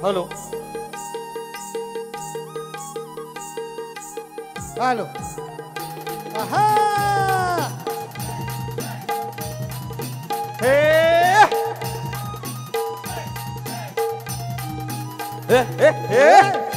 Hello hello आहा हे हे हे हे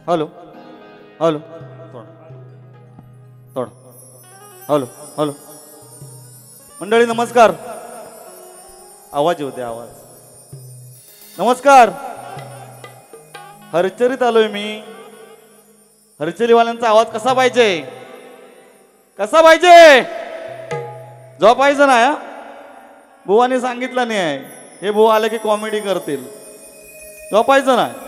हॅलो हॅलो थोडं हॅलो हॅलो मंडळी नमस्कार आवाज येऊ दे आवाज नमस्कार हरचरीत आलोय मी हरचरीवाल्यांचा आवाज कसा पाहिजे झोपायचं नाही बुवाने सांगितलं नाही आहे हे बुवा आले की कॉमेडी करतील झोपायचं नाही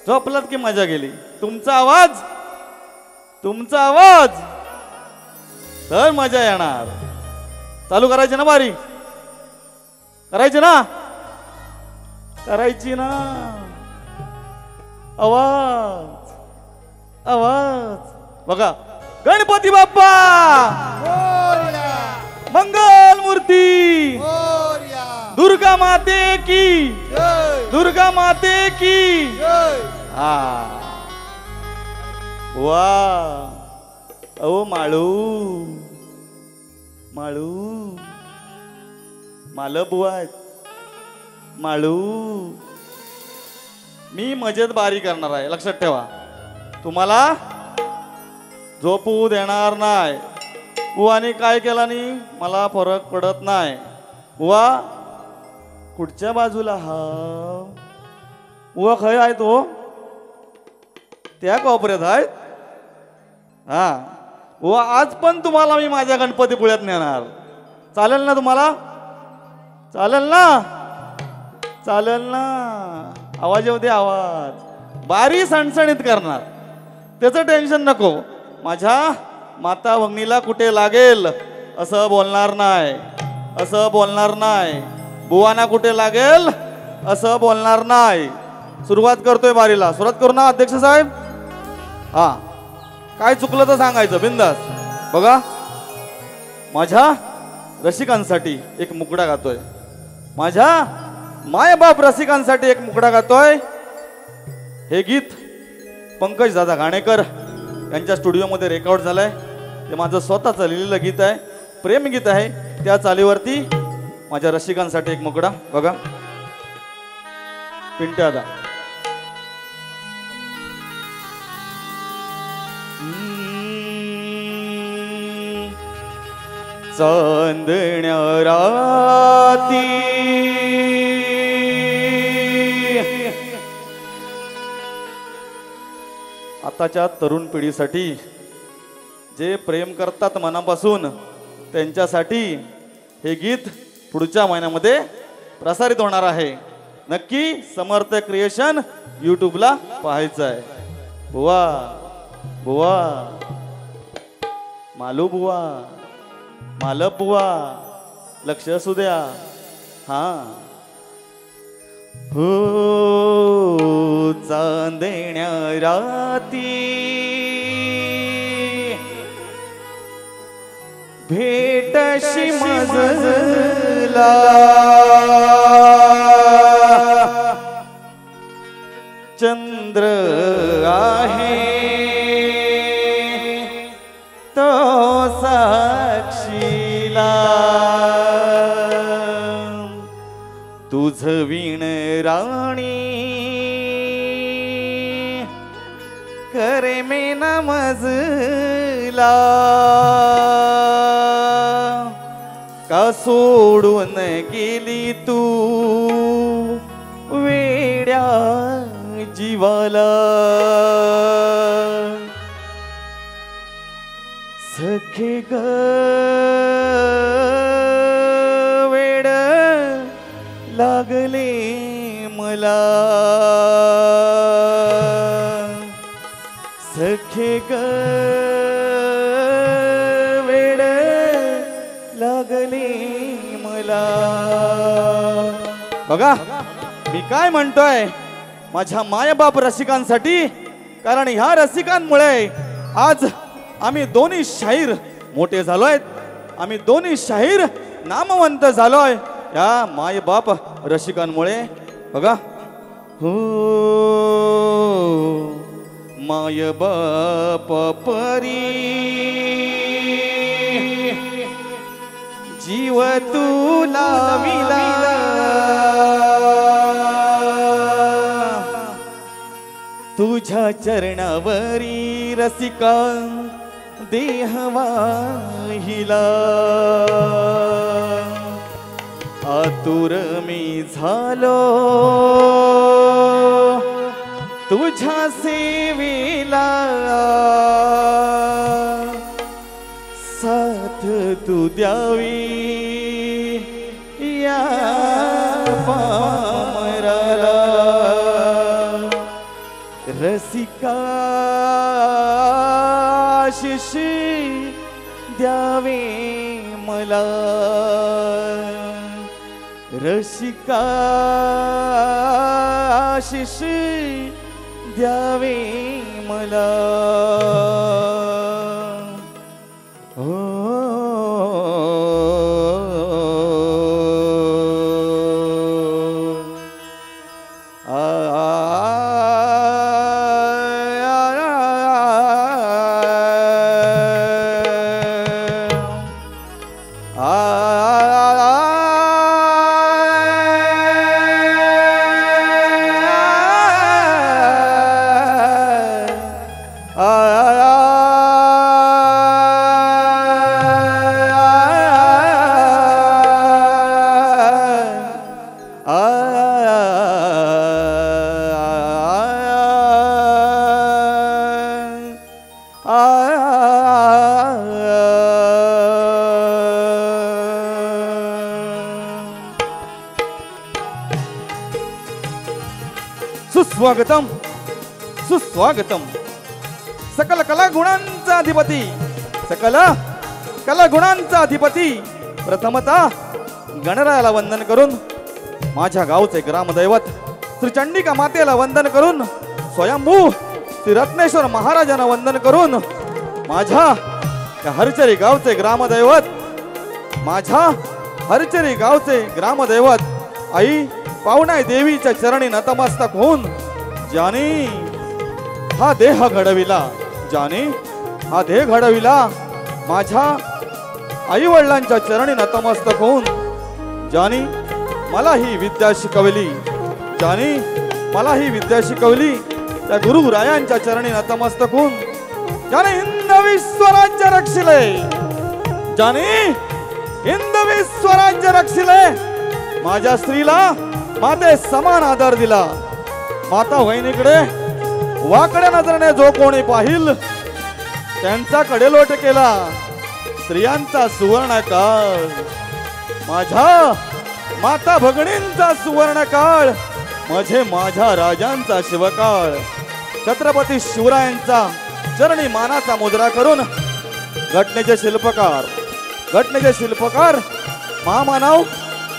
झोपलात की मजा गेली तुमचा आवाज तर मजा येणार चालू करायची ना बारी करायची ना आवाज बघा गणपती बाप्पा मंगल मूर्ती दुर्गा माते की वा ओ माळू मालबुवा माळू मी मजेत बारी करणार आहे, लक्षात ठेवा. तुम्हाला झोपू देणार नाही. बुवानी काय केला नाही मला फरक पडत नाही. बुवा कुठच्या बाजूला हा बुवा खय आहे तो त्या कोपऱ्यात आहेत. हा बुवा आज पण तुम्हाला मी माझ्या गणपतीपुळ्यात नेणार. चालेल ना तुम्हाला? चालेल ना? चालेल ना? आवाज येऊ दे आवाज. बारी सणसणीत करणार, त्याचं टेन्शन नको. माझ्या माता भगिनीला कुठे लागेल असं बोलणार नाही, असं बोलणार नाही. बुवाना कुठे लागेल असं बोलणार नाही. सुरुवात करतोय बारीला. सुरुवात करू ना अध्यक्ष साहेब? हा काय चुकलं तर सांगायचं बिंदास. बघा माझ्या रसिकांसाठी एक मुकडा गातोय. माझ्या मायबाप रसिकांसाठी एक मुकडा गातोय. हे गीत पंकज दादा घाणेकर यांच्या स्टुडिओमध्ये रेकॉर्ड झालंय. ते माझं स्वतःचं लिहिलेलं गीत आहे, प्रेम गीत आहे. त्या चालीवरती माझ्या रसिकांसाठी एक मुकडा. बघा पिंट्या दादा. चांदण्या राती आताच्या तरुण पिढीसाठी जे प्रेम करतात मनापासून त्यांच्यासाठी हे गीत पुढच्या महिन्यामध्ये प्रसारित होणार आहे. नक्की समर्थ क्रिएशन यूट्यूबला पाहायचं आहे. बुवा बुवा मालू बुवा मालप बुवा लक्ष असू द्या. हा हो चांदण्या राती भेटशी मजला चंद्र आहे तो साक्षीला तुझ वीण राणी करे मे नमजला का सोडून गेली तू वेड्या जीवाला सखे ग वेड लागले मला सखे ग वेड लागले मला. बघा मी काय म्हणतोय माझ्या मायबाप रसिकांसाठी. कारण ह्या रसिकांमुळे आज आम्ही दोन्ही शाहीर मोठे झालोय. आम्ही दोन्ही शाहीर नामवंत झालोय या मायबाप रसिकांमुळे. बघा हो मायबाप परी जीव तुला विला तुझ्या चरणावरी रसिका देह वाहिला. आतुर मी झालो तुझ्या सेवेला साथ तू द्यावी या पामराला. रसिका शिशी द्यावे मला रसिका शिशी द्यावे मला. हो सुस्वागतम सुस्वागतम. सकल कला गुणांचा अधिपती, सकल कला गुणांचा अधिपती, प्रथमतः गणरायाला वंदन करून माझ्या गावचे ग्रामदैवत श्री चंडिका मातेला वंदन करून स्वयंभू श्री रत्नेश्वर महाराजांना वंदन करून माझ्या हरचरी गावचे ग्रामदैवत, माझ्या हरचरी गावचे ग्रामदैवत आई पावनाई देवीच्या चरणी नतमस्तक होऊन ज्याने हा देह घडविला, ज्याने हा देह घडविला, माझ्या आई वडिलांच्या चरणी नतमस्तक होऊन ज्याने मला ही विद्या शिकवली, ज्याने मला ही विद्या शिकवली, त्या गुरुरायांच्या चरणी नतमस्तक होऊन ज्याने हिंदवी स्वराज्य रक्षिले, ज्याने हिंदवी स्वराज्य रक्षिले, माझ्या स्त्रीला माते समान आदर दिला. माता वहिनीकडे वाकड्या नजरेने जो कोणी पाहिल त्यांचा कडेलोट केला. स्त्रियांचा सुवर्ण काळ, माझ्या माता भगिनींचा सुवर्ण काळ, म्हणजे माझ्या राजांचा शिवकाळ. छत्रपती शिवरायांचा चरणी मानाचा मुद्रा करून घटनेचे शिल्पकार महामानव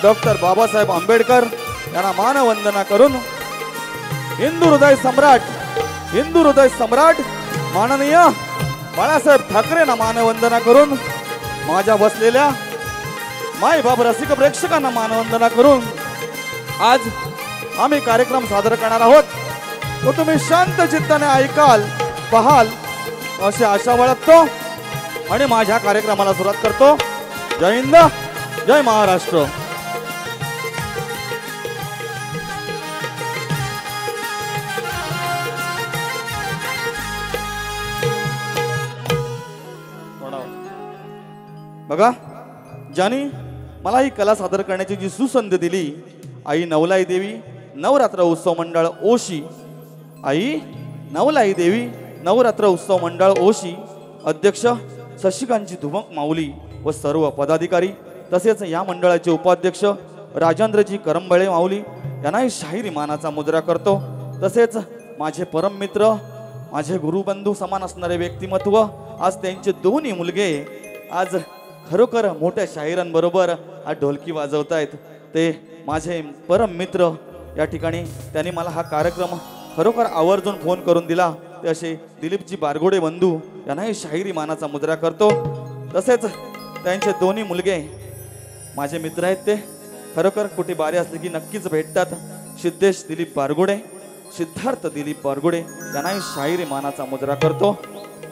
डॉक्टर बाबासाहेब आंबेडकर यांना मानवंदना करून हिंदू हृदय सम्राट माननीय बाळासाहेब ठाकरेंना मानवंदना करून माझ्या बसलेल्या माय बाप रसिक प्रेक्षकांना मानवंदना करून आज आम्ही कार्यक्रम सादर करणार आहोत. तो तुम्ही शांत चित्ताने ऐकाल, पाहाल अशी आशा बाळगतो आणि माझ्या कार्यक्रमाला सुरुवात करतो. जय हिंद, जय महाराष्ट्र. बघा, ज्याने मला ही कला सादर करण्याची जी सुसंधी दिली आई नवलाई देवी नवरात्र उत्सव मंडळ ओशी, आई नवलाई देवी नवरात्र उत्सव मंडळ ओशी अध्यक्ष शशिकांतजी धुमक माऊली व सर्व पदाधिकारी, तसेच या मंडळाचे उपाध्यक्ष राजेंद्रजी करंबळे माऊली यांनाही शाहिरी मानाचा मुद्रा करतो. तसेच माझे परम मित्र, माझे गुरुबंधू समान असणारे व्यक्तिमत्व, आज त्यांचे दोन्ही मुलगे आज खरोखर मोठ्या शाहिरांबरोबर आज ढोलकी वाजवतायत. ते माझे परम मित्र या ठिकाणी त्यांनी मला हा कार्यक्रम खरोखर आवर्जून फोन करून दिला. ते असे दिलीपजी बारगोडे बंधू यांनाही शाहिरी मानाचा मुद्रा करतो. तसेच त्यांचे दोन्ही मुलगे माझे मित्र आहेत. ते खरोखर कुठे बारी असले की नक्कीच भेटतात. सिद्धेश दिलीप बारगोडे, सिद्धार्थ दिलीप बारगोडे यांनाही शाहिरी मानाचा मुद्रा करतो.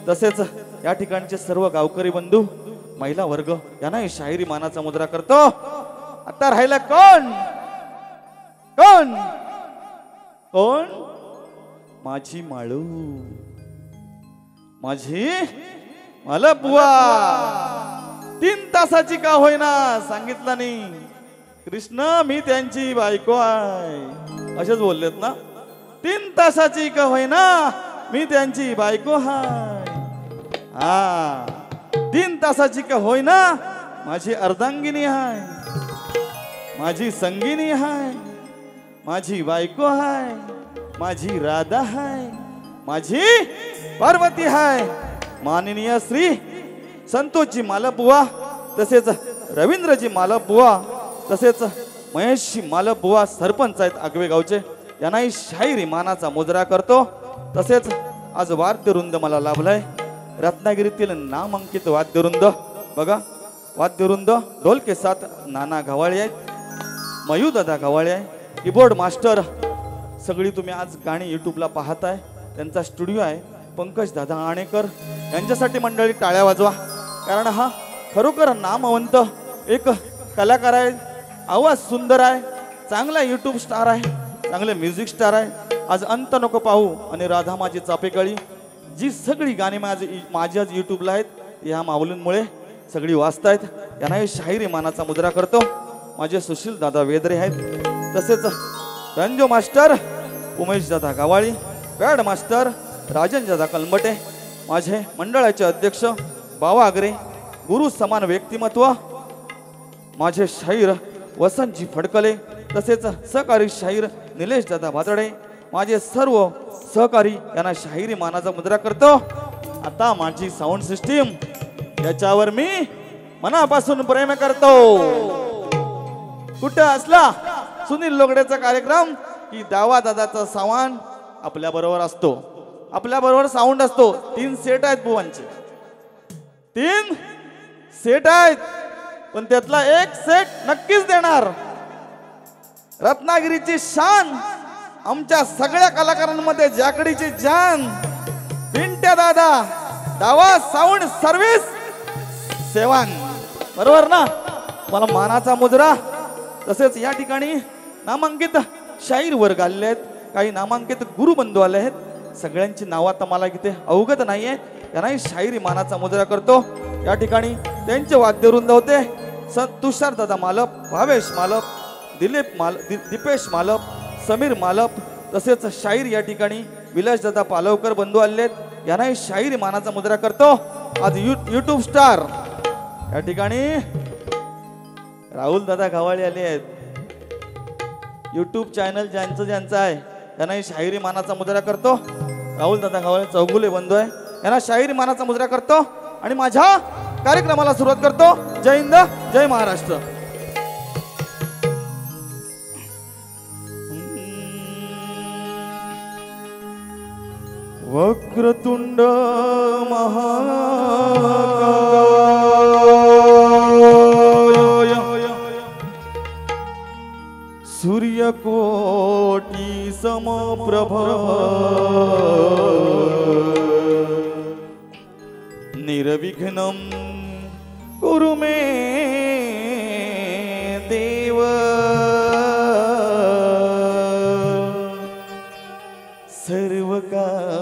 तसेच या ठिकाणचे सर्व गावकरी बंधू, महिला वर्ग यांनाही शाहिरी मानाचा मुद्रा करतो. आता राहिला कोण कोण कोण? माझी माळू, माझी मला बुवा 3 तासाची का होईना सांगितलं नाही. कृष्ण मी त्यांची बायको आहे असेच बोललेत ना. 3 तासाची का होईना मी त्यांची बायको आहे. हा 3 तासाची का होईना माझी अर्धांगिनी आहे, माझी संगिनी आहे, माझी बायको आहे, माझी राधा आहे, माझी पार्वती आहे. माननीय श्री संतोषजी मालपुवा, तसेच रवींद्रजी मालपुवा, तसेच महेशजी मालपुवा सरपंच आहेत आगवे गावचे, यांनाही शाहिरी मानाचा मुजरा करतो. तसेच आज वाद्यवृंद मला लाभलाय. रत्नागिरीतील नामांकित वाद्यवृंद बघा, वाद्यवृंद ढोल के साथ नाना गवाळे आहेत, मयूदादा गवाळे आहे, कीबोर्ड मास्टर सगळी तुम्ही आज गाणी यूट्यूबला पाहताय. त्यांचा स्टुडिओ आहे पंकज दादा आणेकर. यांच्यासाठी मंडळी टाळ्या वाजवा, कारण हा खरोखर नामवंत एक कलाकार आहे. आवाज सुंदर आहे, चांगला यूट्यूब स्टार आहे, चांगले म्युझिक स्टार आहे. आज अंत नको पाहू आणि राधा माझी चापेकळी जी सगळी गाणी माझी आज यूट्यूबला आहेत, ह्या माऊलींमुळे सगळी वाचतायत. यांनाही शाहिरी मानाचा मुद्रा करतो. माझे सुशील दादा वेदरे आहेत, तसेच रंजो मास्टर उमेश दादा गावाळी, पॅड मास्टर राजन दादा कलमटे, माझे मंडळाचे अध्यक्ष बावा आगरे, गुरु समान व्यक्तिमत्व माझे शाहीर वसंतजी फडकले, तसेच सहकारी शाहीर निलेश दादा भातडे, माझे सर्व सहकारी यांना शाहिरी मानाचा मुद्रा करतो. आता माझी साऊंड सिस्टीम याच्यावर मी मनापासून प्रेम करतो. कुठं असला सुनील लोगडेचा कार्यक्रम की दावा दादाचा सामान आपल्या बरोबर असतो. आपल्या बरोबर साऊंड असतो. 3 सेट आहेत बुवांचे, 3 सेट आहेत, पण त्यातला एक सेट नक्कीच देणार. रत्नागिरीची शान, आमच्या सगळ्या कलाकारांमध्ये जाकडीची जान, पिंट्या दादा, दावा साऊंड सर्व्हिस सेवन. बरोबर ना? मला मानाचा मुजरा. तसेच या ठिकाणी नामांकित शाहीर वर्ग आलेले आहेत, काही नामांकित गुरुबंधू आले आहेत. सगळ्यांची नावं आता मला इथे अवगत नाही आहे. त्यांनाही शाहिरी मानाचा मुजरा करतो. या ठिकाणी त्यांचे वाद्यवृंद होते तुषार दादा मालप, भावेश मालप, दीपेश मालप, समीर मालप. तसेच शाहीर या ठिकाणी विलास दादा पालवकर बंधू आले आहेत. यांनाही शाहिरी मानाचा मुजरा करतो. आज यूट्यूब स्टार या ठिकाणी राहुल दादा गावाळे आले आहेत. यूट्यूब चॅनल ज्यांचं आहे त्यांनाही शाहिरी मानाचा मुजरा करतो. राहुल दादा गावाळे चौगुले बंधू आहे, यांना शाहिरी मानाचा मुजरा करतो. आणि माझ्या कार्यक्रमाला सुरुवात करतो. जय हिंद, जय महाराष्ट्र. वक्रतुंड महाकाय सूर्यकोटी समप्रभ निर्विघ्नं कुरु मे देव.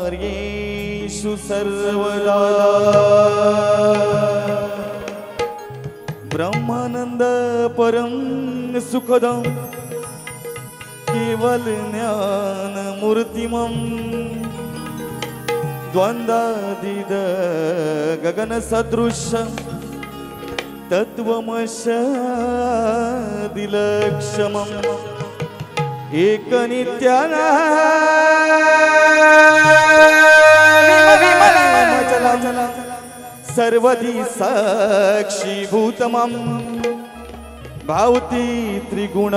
सर्वकार्येषु सर्वदा ब्रह्मानंद परम सुखदं केवल ज्ञान मूर्तिमं द्वंद्वादिद गगन सदृश तत्वमशादिलक्षमम् एक नित्याना सर्वधी साक्षीभूतमं भावती त्रिगुण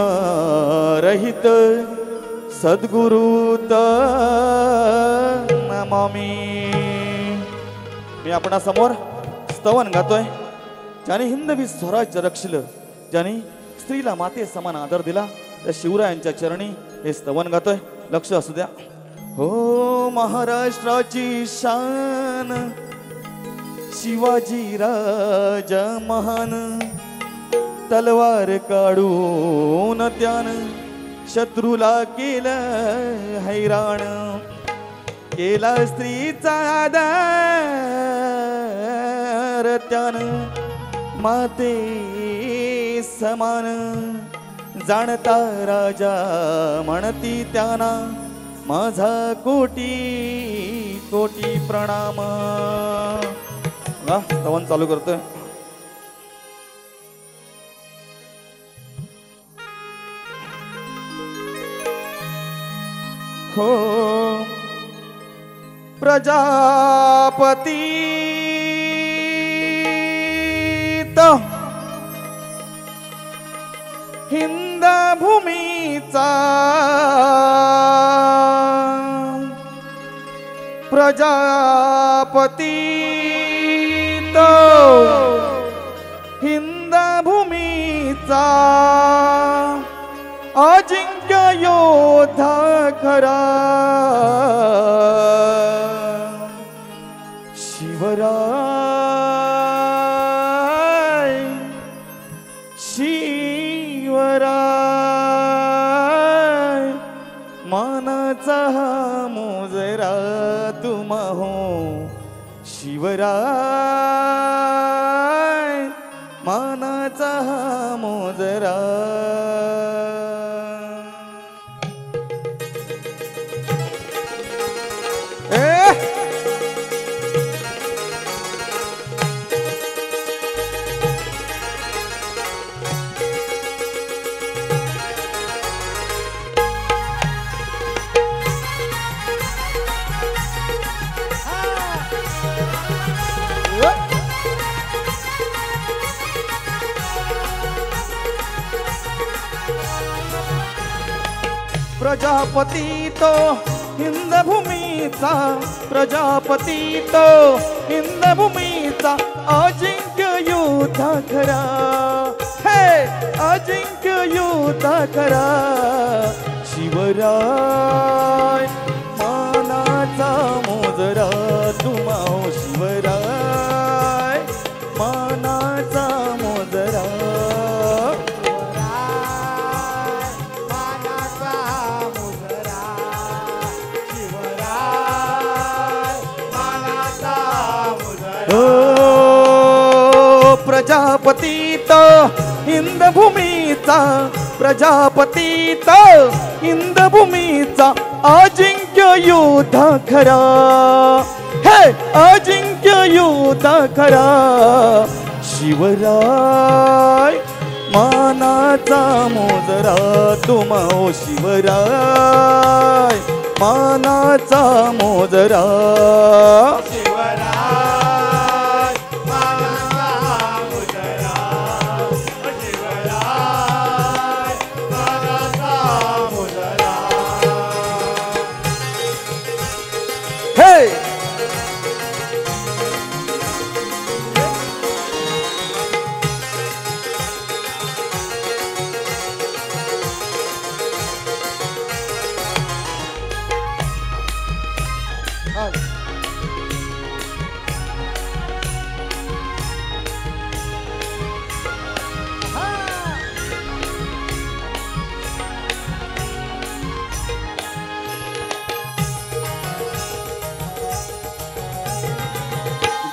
रहित सद्गुरुत नमामि. मी आपणा समोर स्तवन गातोय. ज्याने हिंदवी स्वराज्य रक्षलं, ज्याने स्त्रीला माते समान आदर दिला, त्या शिवरायांच्या चरणी हे स्तवन गातोय. लक्ष असू द्या. हो महाराष्ट्राची शान, शिवाजी राजा महान, तलवार काढून त्यानं शत्रूला केलं हैराण, केला स्त्रीचा आदर त्यानं माते समान, जाणता राजा म्हणती त्यांना माझा कोटी कोटी प्रणाम. स्तवन चालू करतोय. हो प्रजापती हिंद भूमीचा, प्रजापती हिंद भूमीचा, अजिंक्य योद्धा खरा शिवराय, शिवराय मानाचा मोजरा तुमा हो, शिवराय मानाचा मोजरा. प्रजापती तो हिंदभूमीचा, प्रजापती तो हिंदभूमीचा अजिंक्य योद्धा खरा, हे अजिंक्य योद्धा खरा. शिवराय मानाचा मोजरा तुम्हा शिवराय मानाचा मोजरा. प्रजापतीत हिंदभूमीचा, प्रजापतीत हिंदभूमीचा अजिंक्य योद्धा खरा, हे अजिंक्य योद्धा खरा. शिवराय मानाचा मोजरा तुम्हा शिवराय मानाचा मोजरा.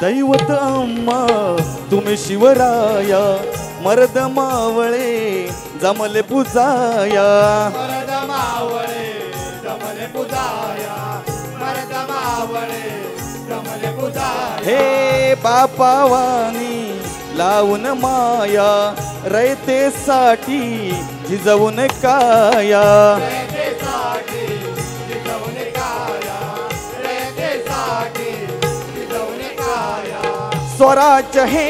दैवत अम्मा तुम्ही शिवराया, मर्द मावळे जमले पूजाया, मर्द मावळे जमले पूजाया, मर्द मावळे जमले पूजाया. हे बापावानी लावून माया, रयतेसाठी झिजवून काया, रयतेसाठी झिजवून काया, रयतेसाठी झिजवून काया. स्वराज हे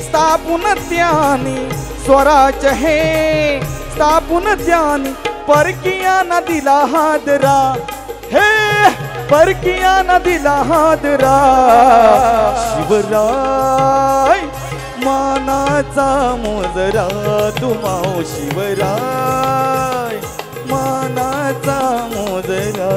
स्थापून त्यानी, स्वराज हे स्थापून त्यानी परकिया नदीला हादरा, हे परकिया नदीला हादरा. शिवराय मानाचा मोजरा तुम्हा शिवराय मानाचा मोजरा.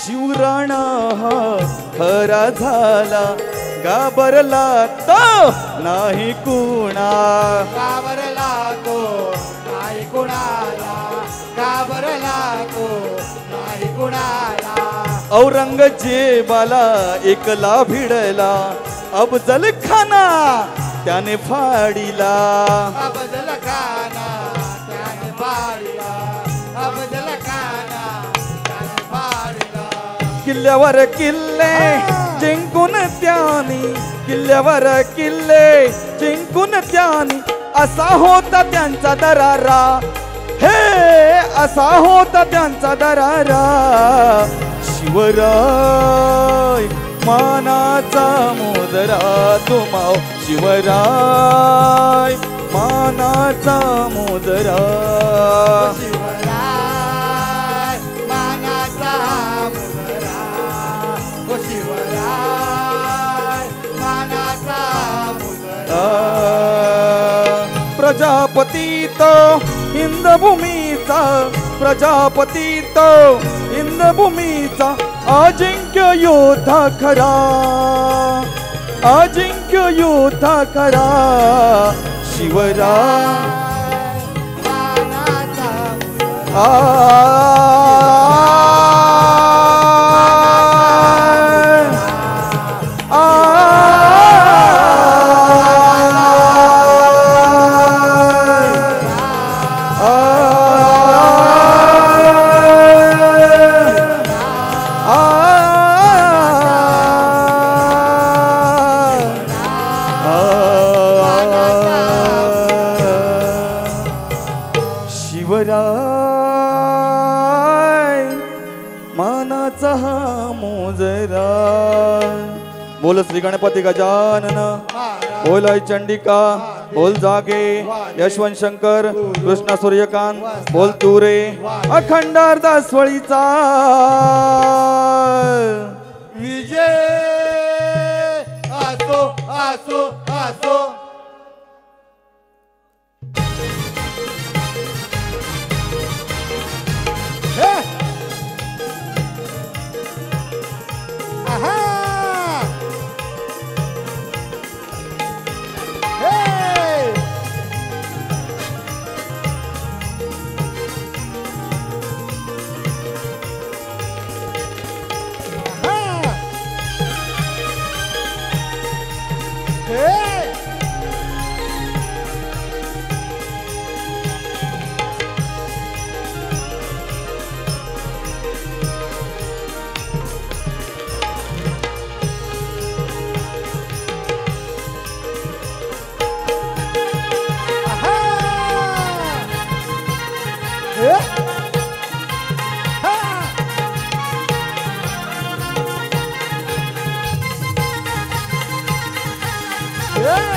शिवराणा हा खरा झाला, घाबरला तो नाही कुणा, घाबरला तो नाही कुणाला, घाबरला तो नाही कुणाला. औरंगजेबाला एकला भिडला, अफजल खाना त्याने फाडिला, अफजल खाना त्याने फाडिला, अफजल खाना त्याने फाडिला. किल्ल्यावर किल्ले जिंकून त्यानी, किल्ल्यावर किल्ले जिंकून त्यानी असा होता त्यांचा दरारा, हे असा होता त्यांचा दरारा. शिवराय मानाचा मोजरा तुम्हा शिवराय मानाचा मोजरा. शिवराय मानाचा मोजरा, ओ शिवराय मानाचा मोजरा. प्रजापती तो हिंदभूमीचा, प्रजापती तो हिंदभूमीचा अजिंक्य योद्धा खरा, अजिंक्य योद्धा खरा. शिवराय मानाचा शिवराय मानाचा हा मोजरा बोल श्री गणपती गजानन बोल आई चंडिका बोल जागे यशवंत शंकर कृष्णा सूर्यकांत बोल तुरे अखंड दासवळीचा विजय असो असो असो हे आहा हे Hey! Aha! Yeah! Ha! Yeah!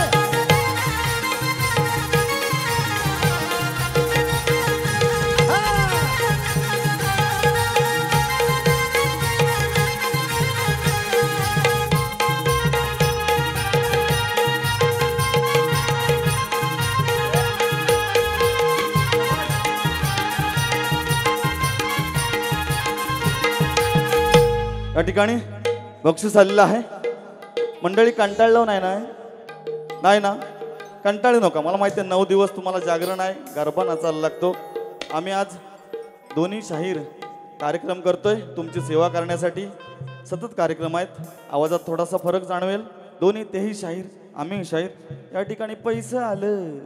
या ठिकाणी बक्षीस आलेलं आहे मंडळी कंटाळलो नाही ना नाही ना कंटाळू नका मला माहिती आहे 9 दिवस तुम्हाला जागरण आहे गरबा नाचायला लागतो आम्ही आज दोन्ही शाहीर कार्यक्रम करतोय तुमची सेवा करण्यासाठी सतत कार्यक्रम आहेत आवाजात थोडासा फरक जाणवेल दोन्ही तेही शाहीर आम्ही शाहीर या ठिकाणी पैसे आलं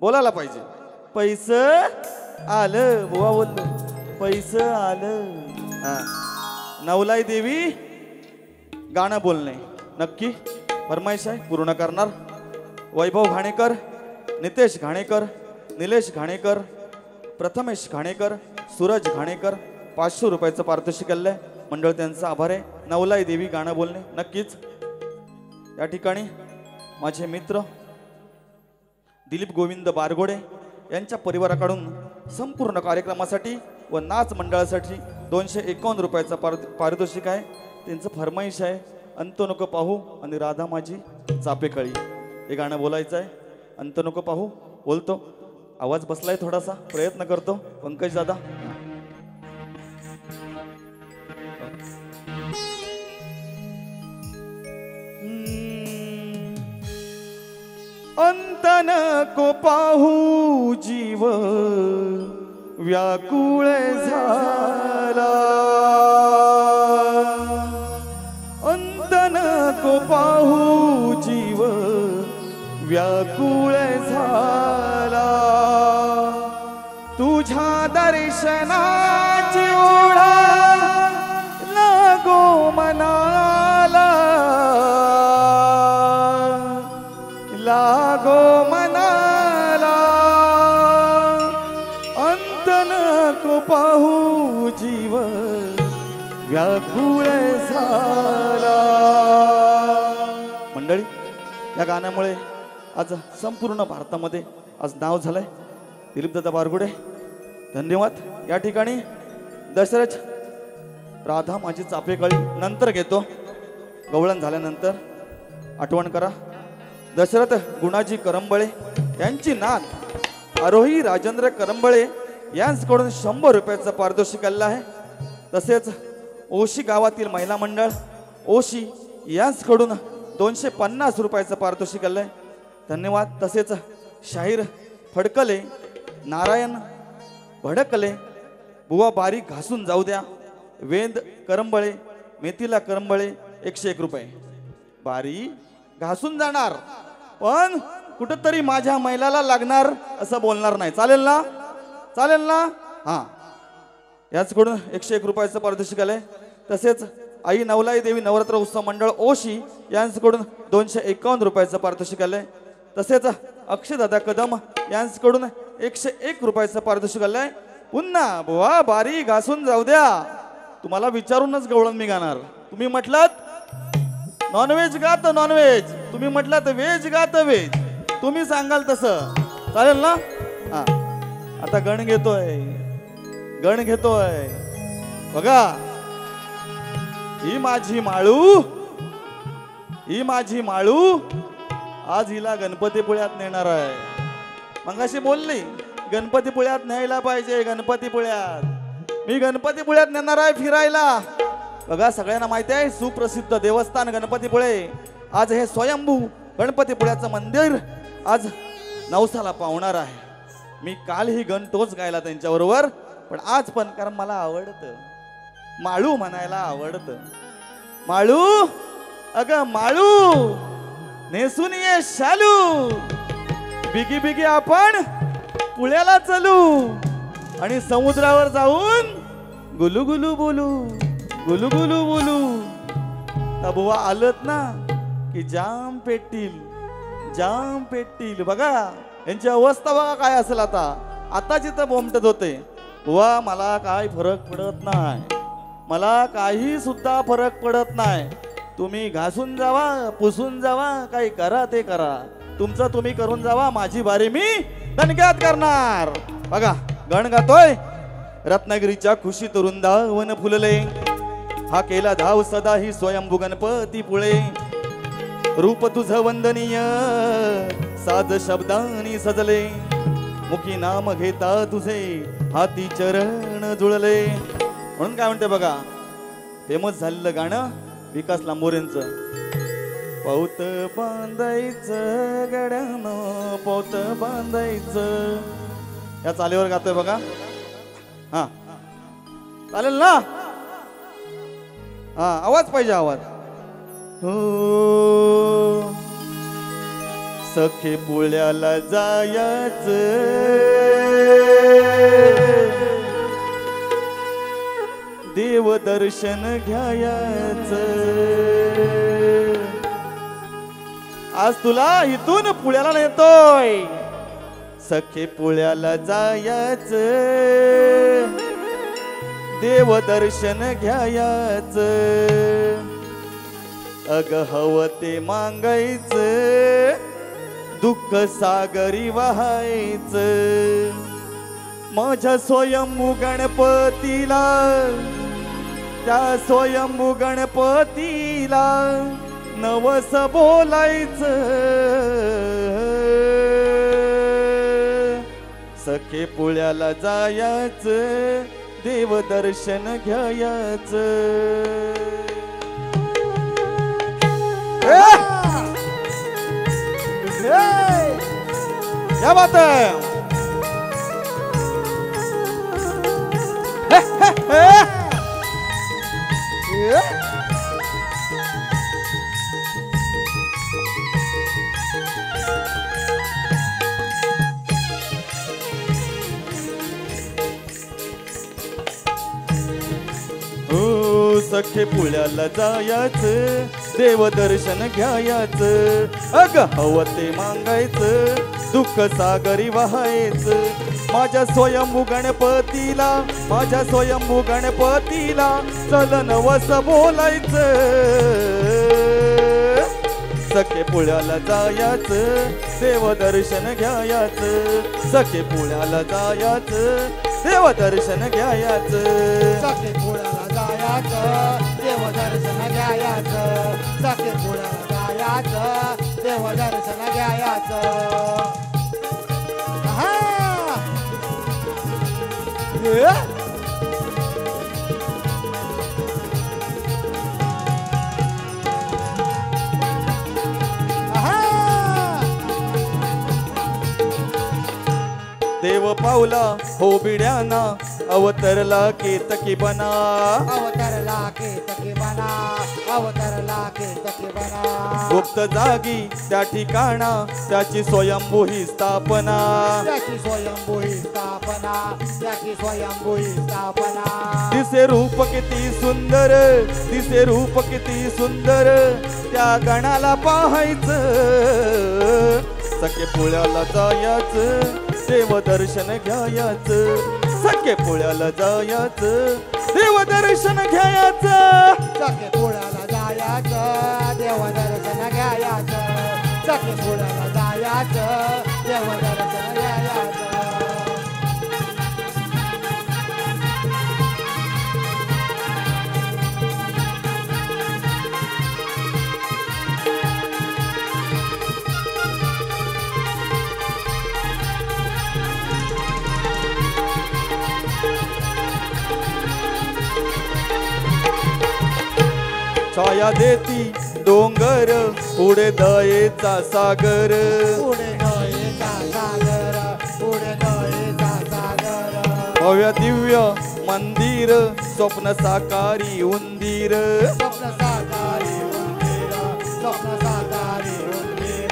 बोलायला पाहिजे पैसे आलं बुवा बोललं पैसे आलं हा नवलाई देवी गाणं बोलणे नक्की फरमाईश आहे पूर्ण करणार वैभव घाणेकर नितेश घाणेकर निलेश घाणेकर प्रथमेश घाणेकर सूरज घाणेकर 500 रुपयाचं पारितोषिक केलंय मंडळ त्यांचा आभार आहे नवलाई देवी गाणं बोलणे नक्कीच या ठिकाणी माझे मित्र दिलीप गोविंद बारगोडे यांच्या परिवाराकडून संपूर्ण कार्यक्रमासाठी व नाच मंडळासाठी 251 रुपयाचं पारितोषिक आहे त्यांचं फरमाईश आहे अंत नको पाहू आणि राधा माझी चापेकळी हे गाणं बोलायचं आहे अंत नको पाहू बोलतो आवाज बसलाय थोडासा प्रयत्न करतो पंकज दादा अंत नको पाहू जीव व्याकुळ झाला अंत नको पाहू जीव व्याकुळ झाला तुझ्या दर्शनाची ओढा लागो मनाला लागो मनाला अंत नको पाहू जीव व्याकुळ झाला मंडळी या गाण्यामुळे आज संपूर्ण भारतामध्ये आज नाव झालंय दिलीपदादा बारगुडे धन्यवाद या ठिकाणी दशरथ राधा माझी चापेकळी नंतर घेतो गवळण झाल्यानंतर आठवण करा दशरथ गुणाजी करंबळे यांची नात आरोही राजेंद्र करंबळे यांच्याकडून 100 रुपयाचं पारितोषिक आलेलं आहे तसेच ओशी गावातील महिला मंडळ ओशी यांच्याकडून 250 रुपयाचं पारितोषिक आलंय धन्यवाद तसेच शाहीर फडकले नारायण भडकले बुवा बारीक घासून जाऊ द्या. वेंद करंबळे, मेथीला करंबळे 101 रुपये. बारीक घासून जाणार, पण कुठंतरी माझ्या महिलाला लागणार असं बोलणार नाही. चालेल ना? चालेल ना? हा, याचकडून 101 रुपयाचं पारितोषिक आलंय. तसेच आई नवलाई देवी नवरात्र उत्सव मंडळ ओशी यांच्याकडून 251 रुपयाचं पारितोषिक आलंय. तसेच अक्षयदादा कदम यांच्याकडून 101 रुपयाचं पारितोषिक आलंय. पुन्हा बुवा बारी घासून जाऊ द्या. तुम्हाला विचारूनच गवळण मी गाणार. तुम्ही म्हटलात नॉनव्हेज गा तर नॉनव्हेज, तुम्ही म्हटलात व्हेज गा तर व्हेज, तुम्ही सांगाल तसं. चालेल ना? हा, आता गण घेतोय, गण घेतोय. बघा, ही माझी माळू, ही माझी माळू आज हिला गणपतीपुळ्यात नेणार आहे. मगाशी बोलली गणपतीपुळ्यात न्यायला पाहिजे, गणपतीपुळ्यात. मी गणपतीपुळ्यात नेणार आहे फिरायला. बघा, सगळ्यांना माहिती आहे सुप्रसिद्ध देवस्थान गणपतीपुळे. आज हे स्वयंभू गणपतीपुळ्याचं मंदिर आज नवसाला पावणार आहे. मी काल ही गण तोच गायला त्यांच्याबरोबर, पण आज पण, कारण मला आवडतं माळू म्हणायला आवडतं. माळू, अगं माळू, नेसून ये शालू, बिगी बिगी आपण पुण्याला चलू आणि समुद्रावर जाऊन गुलू गुलू बोलू, गुलू गुलू बोलू. बुवा आलत ना की जाम पेटतील, जाम पेटतील. बघा यांची अवस्था बघा काय असेल आता. आता जिथं बोमटत होते. बुवा मला काय फरक पडत नाही, मला काही सुद्धा फरक पडत नाही. तुम्ही घासून जावा, पुसून जावा, काही करा ते करा, तुमचं तुम्ही करून जावा. माझी बारी मी दणक्यात करणार. बघा गण गातोय. रत्नागिरीच्या खुशीत वृंदावन फुलले, हा केला धाव सदा ही स्वयंभू गणपती पुळे. रूप तुझं वंदनीय साज शब्दांनी सजले, मुखी नाम घेता तुझे हाती चरण जुळले. म्हणून काय म्हणते बघा, फेमस झालेलं गाणं विकास लांबोरेंचं. पौत बांधायचं गड्यानं, पौत बांधायचं, या चालीवर गातोय बघा. हा, चालेल ना? हा, आवाज पाहिजे, आवाज. हो, सखे पुण्याला जायचं, देव दर्शन घ्यायचं. आज तुला इथून पुण्याला नेतोय. सखे पुण्याला जायचं, देव दर्शन घ्यायचं. अग हवं ते मागायचं, दुःख सागरी वहायचं. माझ्या स्वयंभू गणपतीला, त्या स्वयंभू गणपतीला नवस बोलायचं. सखे पुण्याला जायचं, देव दर्शन घ्यायचं. क्या बात है. सखे पुण्याला जायचं, देव दर्शन घ्यायचं. अग हवं ते मागायचं, दुःख सागरी वहायचं. माझ्या स्वयंभू गणपतीला, माझ्या स्वयंभू गणपतीला चल नवस बोलायचं. सखे पुण्याला जायचं, देव दर्शन घ्यायचं. सखे पुण्याला जायचं, देव दर्शन घ्यायचं. सखे पुण्याला जायचं, देव दर्शन घ्यायचं. सखे पुण्याला जायचं, देव दर्शन घ्यायचं. देव पावला हो बिड्याना अवतरला केतकी बना अवतरला केतकी बना अवतरला केतकी बना गुप्त जागी त्या ठिकाणा त्याची स्वयंभूही स्थापना त्याची स्वयंभूही स्थापना त्याची स्वयंभूही स्थापना दिसे रूप किती सुंदर दिसे रूप किती सुंदर त्या गणाला पाहायचं सखे पुण्याला जायचं देव दर्शन घ्यायचं सखे पुण्याला जायचं देव दर्शन घ्यायचं सखे पुण्याला जायचं देव दर्शन घ्यायचं सखे पुण्याला जायचं देव दर्शन घ्यायचं छाया देती डोंगर पुढे दयेचा सागर पुढे गयेचा सागर पुढे गयेचा सागर भव्य दिव्य मंदिर स्वप्न साकारी उंदीर स्वप्न साकारी उंदीर स्वप्न साकारी उंदीर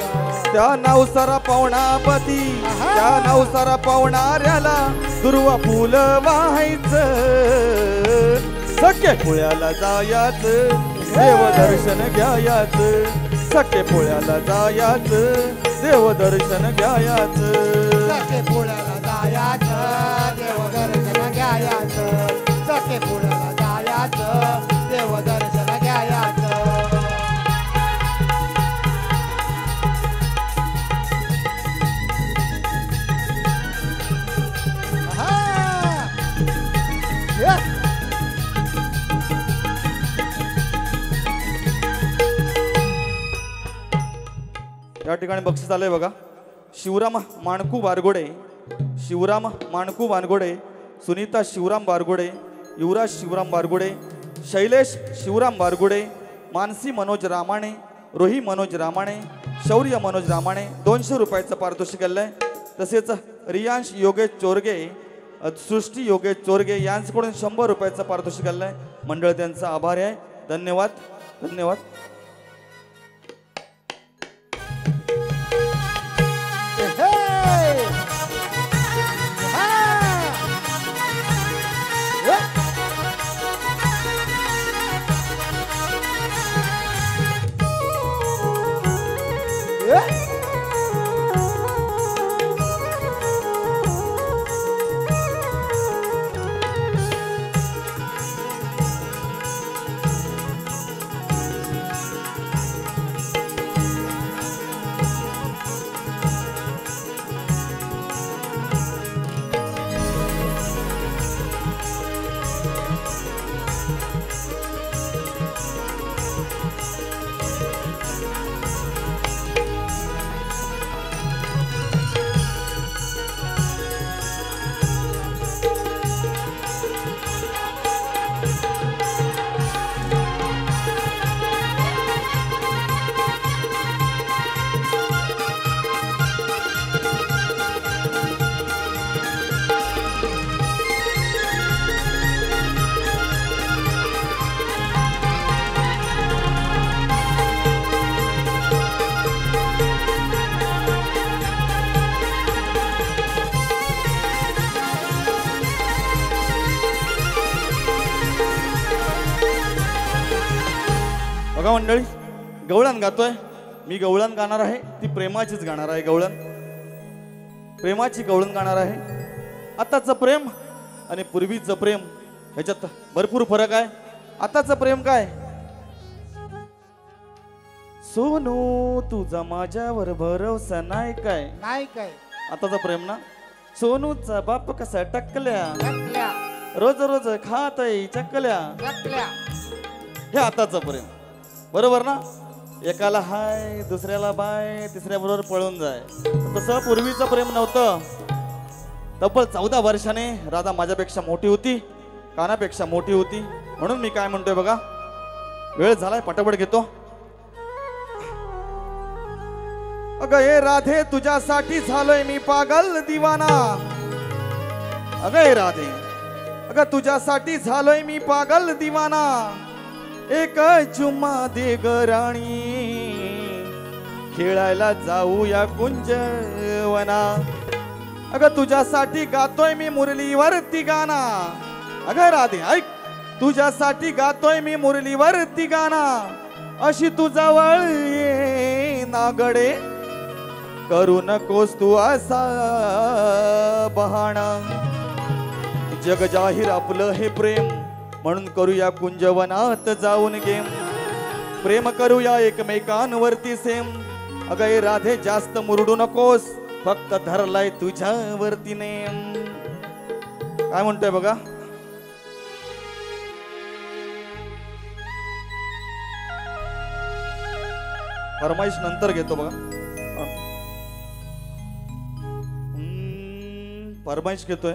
त्या नवसारा पावणापती त्या नवसारा पावणाऱ्याला दुर्वा फुल वाहायचं सखे पुण्याला जायचं देव दर्शन घ्यायचं सखे पुण्याला जायचं देव दर्शन घ्यायचं सखे पुण्याला जायचं देव दर्शन घ्यायचं सखे पुण्याला जायचं देव दर्शन घ्यायचं या ठिकाणी बक्षीस आलंय बघा. शिवराम माणकू बारगोडे, शिवराम माणकू बारगोडे, सुनीता शिवराम बारगोडे, युवराज शिवराम बारगोडे, शैलेश शिवराम बारगोडे, मानसी मनोज रामाणे, रोही मनोज रामाणे, शौर्य मनोज रामाणे 200 रुपयाचं पारितोषिक आलंय. तसेच रियांश योगेश चोरगे, सृष्टी योगेश चोरगे यांच्याकडून 100 रुपयाचं पारितोषिक आलंय. मंडळ त्यांचा आभारी आहे. धन्यवाद धन्यवाद. बघा मंडळी, गवळण गातोय मी. गवळण गाणार आहे ती प्रेमाचीच गाणार आहे. गवळण प्रेमाची गवळण गाणार आहे. आताचं प्रेम आणि पूर्वीचं प्रेम ह्याच्यात भरपूर फरक आहे. आताचं प्रेम काय, सोनू तुझा माझ्यावर भरोसा नाही काय. नाही काय आताचं प्रेम ना, सोनूचा बाप कसा टकल्या टकल्या रोज रोज खात चकल्या. टकल्या हे आताचं प्रेम, बरोबर ना. एकाला हाय दुसऱ्याला बाय तिसऱ्या बरोबर पळून जाय. तसं पूर्वीचं प्रेम नव्हतं. तब्बल 14 वर्षाने राधा माझ्यापेक्षा मोठी होती, कानापेक्षा मोठी होती. म्हणून मी काय म्हणतोय बघा, वेळ झालाय पटापट घेतो. अगं हे राधे तुझ्यासाठी झालोय मी पागल दिवाना. अगं हे राधे, अगं तुझ्यासाठी झालोय मी पागल दिवाना, एक चुम्मा दे ग राणी, खेळायला जाऊया कुंजवना. अगं तुझ्यासाठी गातोय मी मुरलीवरती गाना. अगं राधे ऐक, तुझ्यासाठी गातोय मी मुरलीवरती गाना, अशी तू जवळ ये ना गडे, करू नकोस तू असा बहाणा. जग जाहीर आपलं हे प्रेम, म्हणून करूया कुंजवनात जाऊन गेम, प्रेम करूया एकमेकांवरती सेम. अगं हे राधे जास्त मुरडू नकोस, फक्त धरलाय तुझ्यावरती नेम. काय म्हणतोय बघा. फरमाईश नंतर घेतो बघा. फरमाईश घेतोय.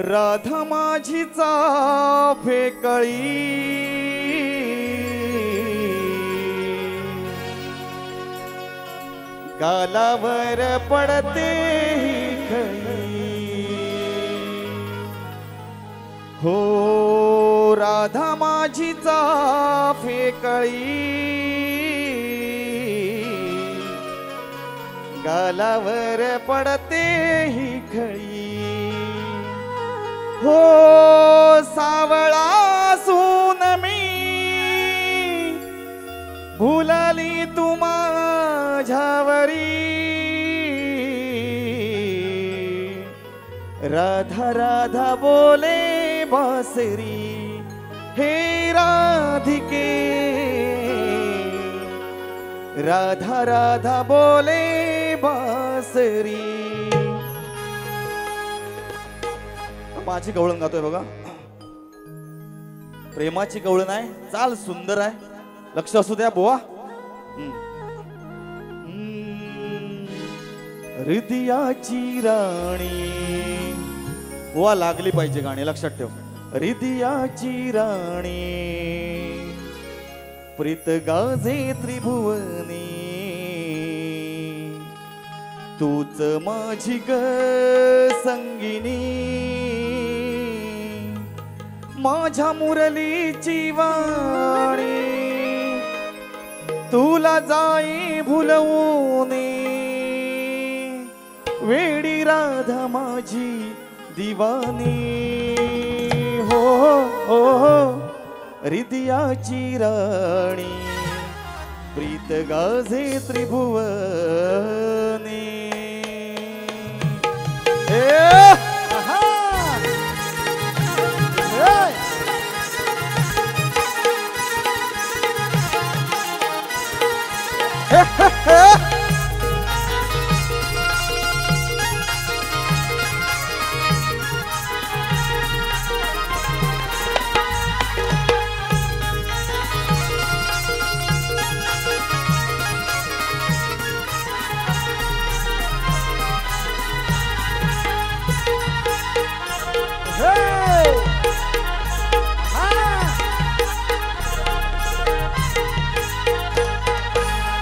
राधा माझी फेकळी, गालावर पडते ही खळी. हो राधा माझी फेकळी, गालावर पडते ही खळी. हो सावळा सून मी, भुलली तू माझ्यावरी. राधा राधा बोले बासरी, हे राधिके. राधा राधा बोले बासरी. माझी गवळण गातोय बघा. प्रेमाची गवळण आहे, चाल सुंदर आहे, लक्ष असू द्या बोवा. हृदयाची राणी, बोवा लागली पाहिजे गाणी, लक्षात ठेव. हृदयाची राणी, प्रीत गाजे त्रिभुवनी, तूच माझी ग संगिनी. माझ्या मुरलीची वाणी, तुला जाई भुलवून. वेडी राधा माझी दिवानी. हो हो हृदयाची राणी, प्रीत गाजे त्रिभुवनी.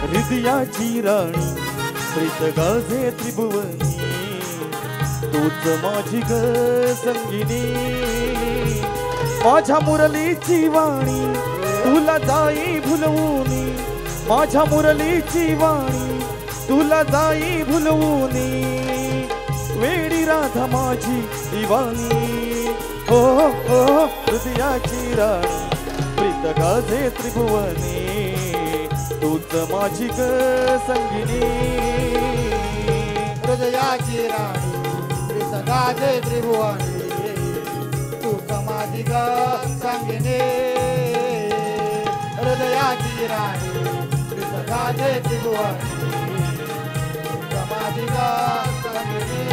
हृदयाची राणी, प्रीत गाजे त्रिभुवनी, तूच माझी ग संगिनी. माझ्या मुरलीची वाणी, तुला जाई भुलवूनी. माझ्या मुरलीची वाणी, तुला जाई भुलवूनी. वेडी राधा माझी दिवानी. हो हो हृदयाची राणी, प्रीत गाजे त्रिभुवनी, तूच माझी ग संगिनी. हृदयाची राणी, प्रीत गाजे त्रिभुवनी, तूच माझी ग संगिनी. हृदयाची राणी, प्रीत गाजे त्रिभुवनी, तूच माझी ग संगिनी.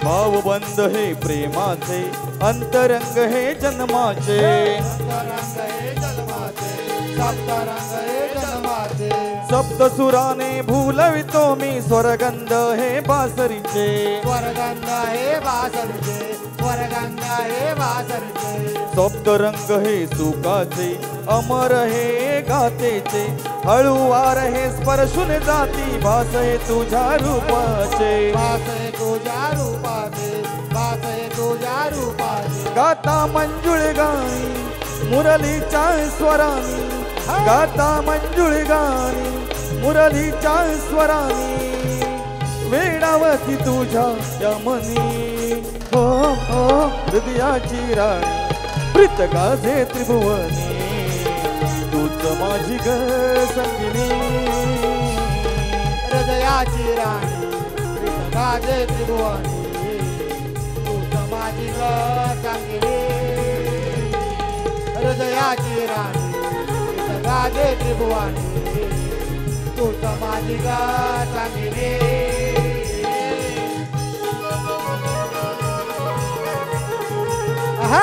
भावबंध हे प्रेमाचे, अंतरंग हे जन्माचे. अंतरंग हे जन्माचे, सप्तरंग हे जन्माचे. सप्तसुराने भूलवितो मी स्वरगंध हे बासरीचे स्वरगंध हे बासरीचे स्वरगंध हे बासरीचे सप्तरंग हे सुखाचे अमर हे गातेचे हळूवार हे स्पर्शून जाती भास हे तुझ्या रूपाचे भास हे तुझ्या रूपाचे भास हे तुझ्या रूपाचे गाता मंजुळ गाणी मुरलीच्या स्वरानी गाता मंजुळ गाणी मुरलीच्या स्वरानी वेडावती तुझ्या यमनी हो हो हृदयाची राणी प्रीत गाजे त्रिभुवनी तूच माझी ग संगिनी हृदयाची राणी प्रीत गाजे त्रिभुवनी तूच माझी ग संगिनी हृदयाची राणी प्रीत गाजे त्रिभुवनी तूच माझी ग संगिनी आहा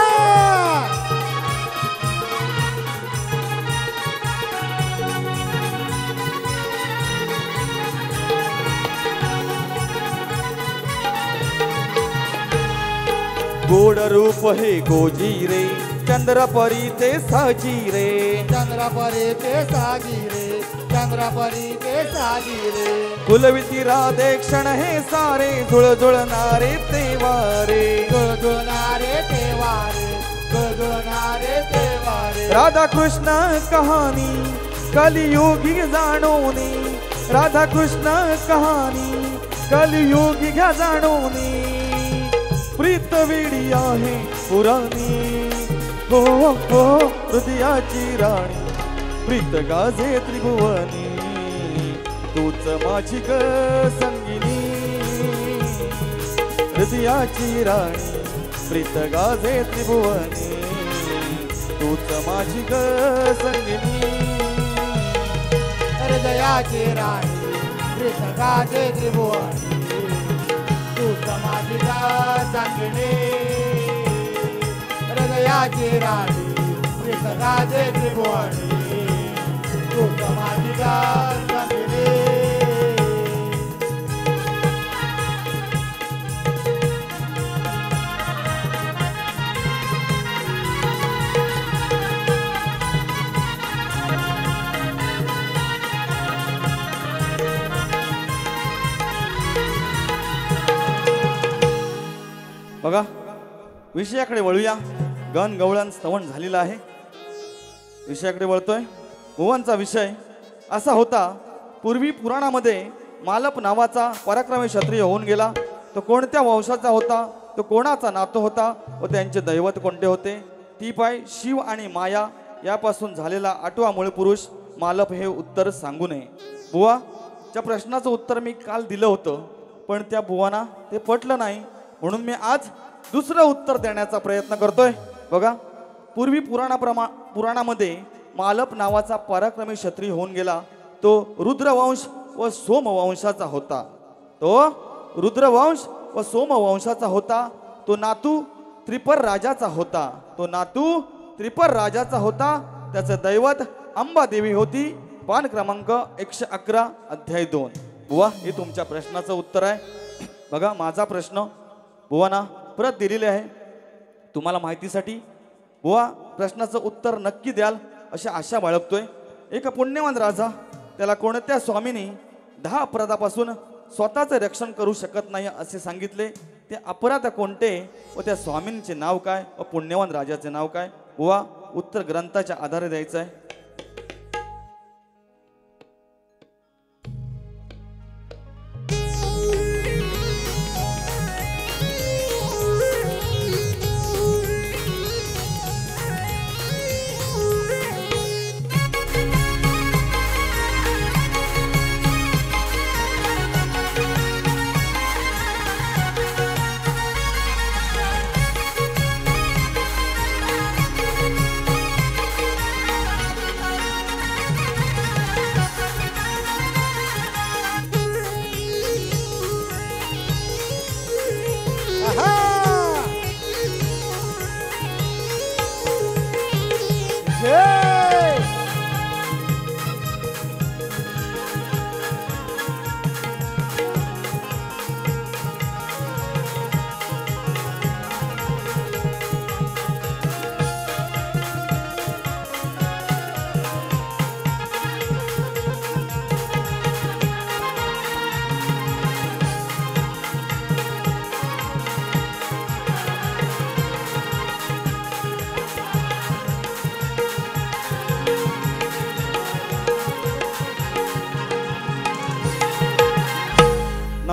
गोड रूप हे गोजीरे चंद्रपरी ते साजीरे चंद्रपरी ते सागिरे चंद्रपरी ते सागिरे कुलविती राधे क्षण हे सारे जुळजुळणारे ते वारे गुळगुळणारे ते वारे गुळगुळणारे ते वारे राधा कृष्ण कहाणी कलियुगी जाणोनी राधा कृष्ण कहाणी कलियुगी घ्या जाणोनी प्रीत वेडी आहे पुराणी हो हो हृदयाची राणी प्रीत गाजे त्रिभुवनी तूच माझी ग संगिनी हृदयाची राणी प्रीत गाजे त्रिभुवनी तूच माझी ग संगिनी हृदयाची राणी प्रीत गाजे त्रिभुवनी तूच माझी ग संगिनी हृदयाची राणी प्रीत गाजे त्रिभुवनी तूच माझी ग संगिनी बघा विषयाकडे वळूया. गण गवळण स्तवन झालेला आहे. विषयाकडे वळतोय. भुवनचा विषय असा होता, पूर्वी पुराणामध्ये मालप नावाचा पराक्रमी क्षत्रिय होऊन गेला. तो कोणत्या वंशाचा होता, तो कोणाचा नातो होता व त्यांचे दैवत कोणते होते, ती पाय शिव आणि माया यापासून झालेला 8वा मूळ पुरुष मालप हे उत्तर सांगू नये. बुवा, त्या प्रश्नाचं उत्तर मी काल दिलं होतं, पण त्या बुवांना ते पटलं नाही, म्हणून मी आज दुसरं उत्तर देण्याचा प्रयत्न करतोय. बघा, पूर्वी पुराणामध्ये मालप नावाचा पराक्रमी क्षत्रिय होऊन गेला. तो रुद्रवंश व सोमवंशाचा होता. तो रुद्रवंश व सोमवंशाचा होता. तो नातू त्रिपर राजाचा होता. तो नातू त्रिपर राजाचा होता. त्याचं दैवत अंबादेवी होती. पान क्रमांक 111 अध्याय 2. बुवा, हे तुमच्या प्रश्नाचं उत्तर आहे. बघा, माझा प्रश्न बुवांना परत दिलेले आहे तुम्हाला माहितीसाठी. बुवा, प्रश्नाचं उत्तर नक्की द्याल अशी आशा बाळगतोय. एक पुण्यवान राजा, त्याला कोणत्या स्वामीने 10 अपराधापासून स्वतःचे रक्षण करू शकत नाही असे सांगितले. ते अपराध कोणते व त्या स्वामींचे नाव काय व पुण्यवान राजाचे नाव काय? बुवा, उत्तर ग्रंथाच्या आधारे द्यायचं आहे.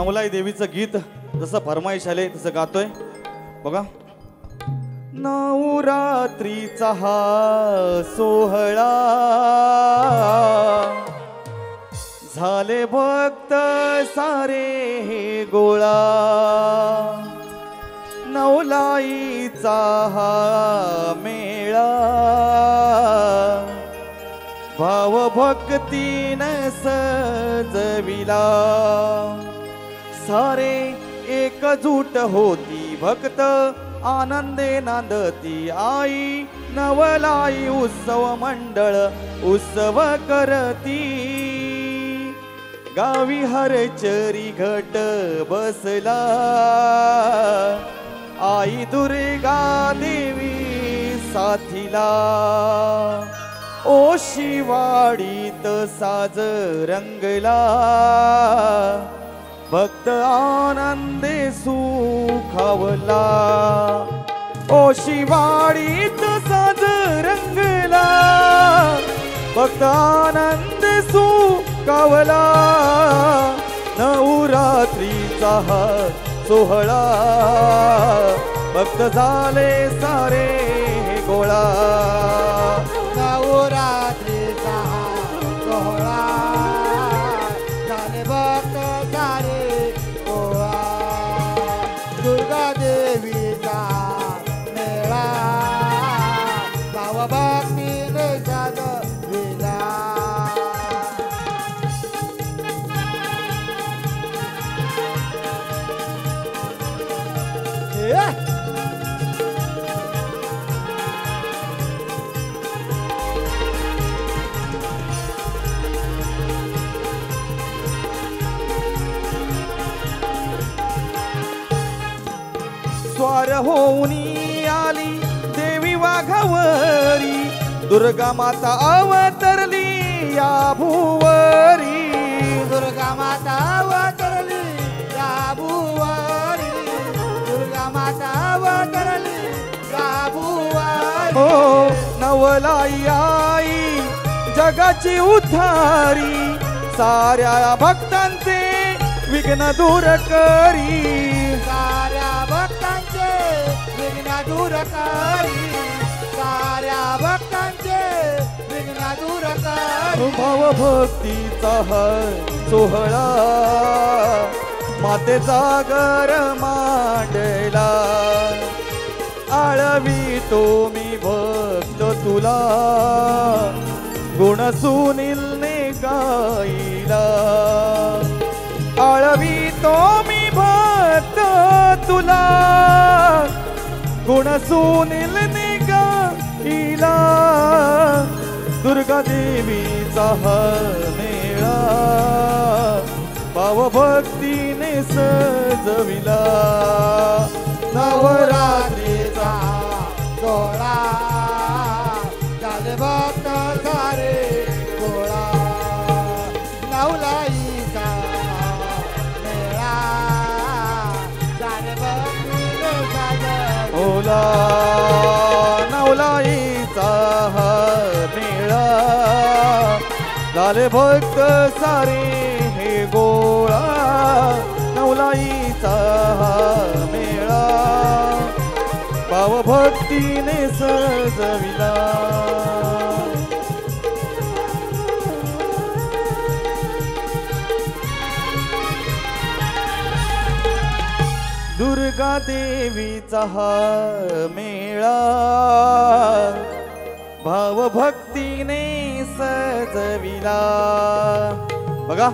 नवलाई देवीचं गीत जसं फरमाईश आले तसं गातोय बघा. नवरात्रीचा हा सोहळा झाले भक्त सारे हे गोळा. नवलाईचा हा मेळा भाव भक्तीनं सजविला. सारे एकजूट होती भक्त आनंदे नांदती आई. नवलाई उत्सव मंडळ उत्सव करती. गावी हरचरी घट बसला आई दुर्गा देवी साथीला. ओ शिवाडीत साज रंगला भक्त आनंदे सुखावला. ओ शिवाडीत साज रंगला भक्त आनंद सुखावला. नवरात्रीचा हा सोहळा भक्त झाले सारे गोळा. नवरात्रीचा सोहळा झाले भक्त सारे गोळा. दुर्गा देवीचा मेळा भाव भक्तीने सजविला. स्वार होऊनी आली देवी वाघावरी. दुर्गा माता अवतरली या भुवरी. दुर्गा माता अवतरली या भुवरी. दुर्गा माता अवतरली या भुवरी. हो नवलाई आई जगाची उद्धारी. साऱ्या भक्तांचे विघ्न दूर करी. साऱ्या भक्तांचे विघ्न दूर करी. साऱ्या भक्तांचे विघ्न दूर करी. भाव भक्तीचा हा सोहळा मातेचा गर मांडला. आळवी तो मी भक्त तुला गुण सुनीलने गाईला. आळवी तो मी भक्त तुला गुण सुनीलने गाईला. दुर्गा देवीचा हा मेळा भाव भक्तीने सजविला. नवरात्रीचा सोहळा झाले भक्त सारे गोळा. नवलाईचा मेळा झाले भक्तीने सजविला. ओला नवलाईचा हा मेळा झाले भक्त सारे हे गोळा. नवलाईचा हा मेळा भाव भक्तीने सजविला. दुर्गा देवीचा हा मेळा भाव भक्तीने सजविला. बघा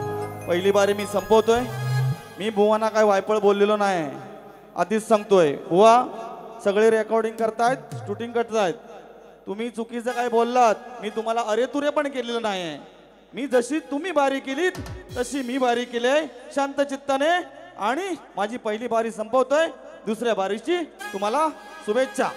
पहिली बारी मी संपवतोय. मी बुवांना काय वायपळ बोललेलो नाही. आधीच सांगतोय बुवा सगळे रेकॉर्डिंग करतायत शूटिंग करतायत. तुम्ही चुकीचं काय बोललात मी तुम्हाला अरे तुरे पण केलेलं नाही. मी जशी तुम्ही बारी केलीत तशी मी बारी केली आहे शांत चित्ताने. आणि माझी पहिली बारी संपवतोय. दुसऱ्या बारीची तुम्हाला शुभेच्छा.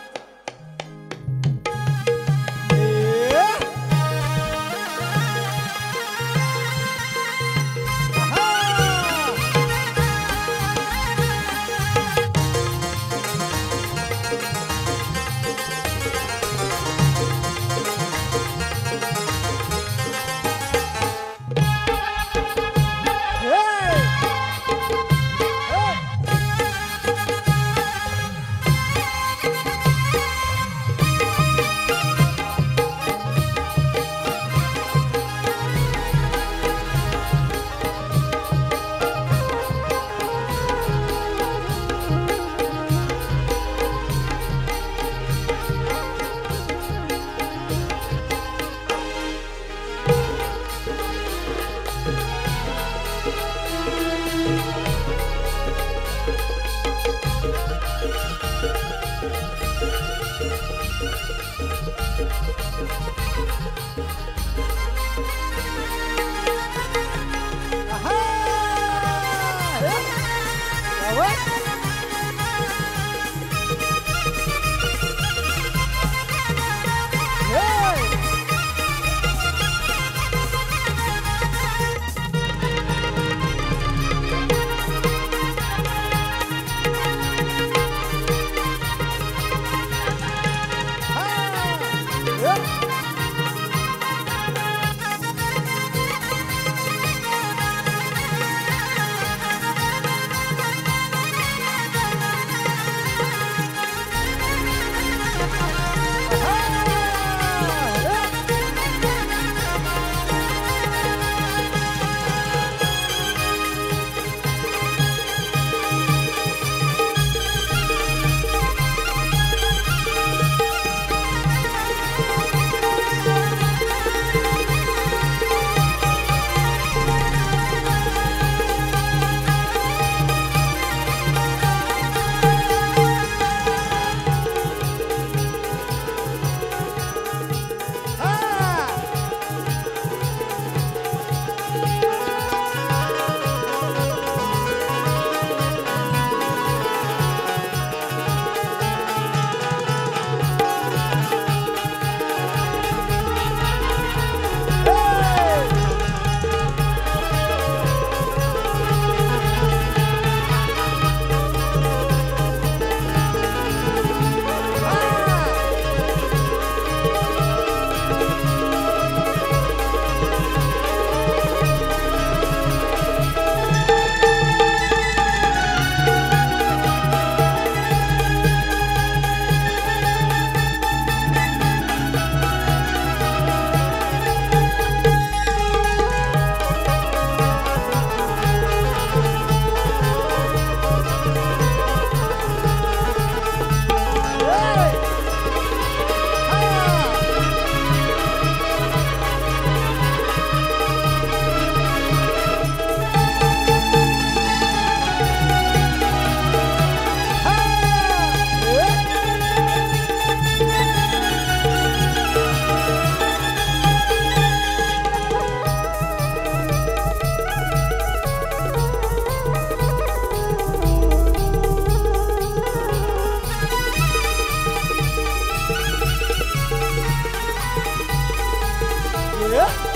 ये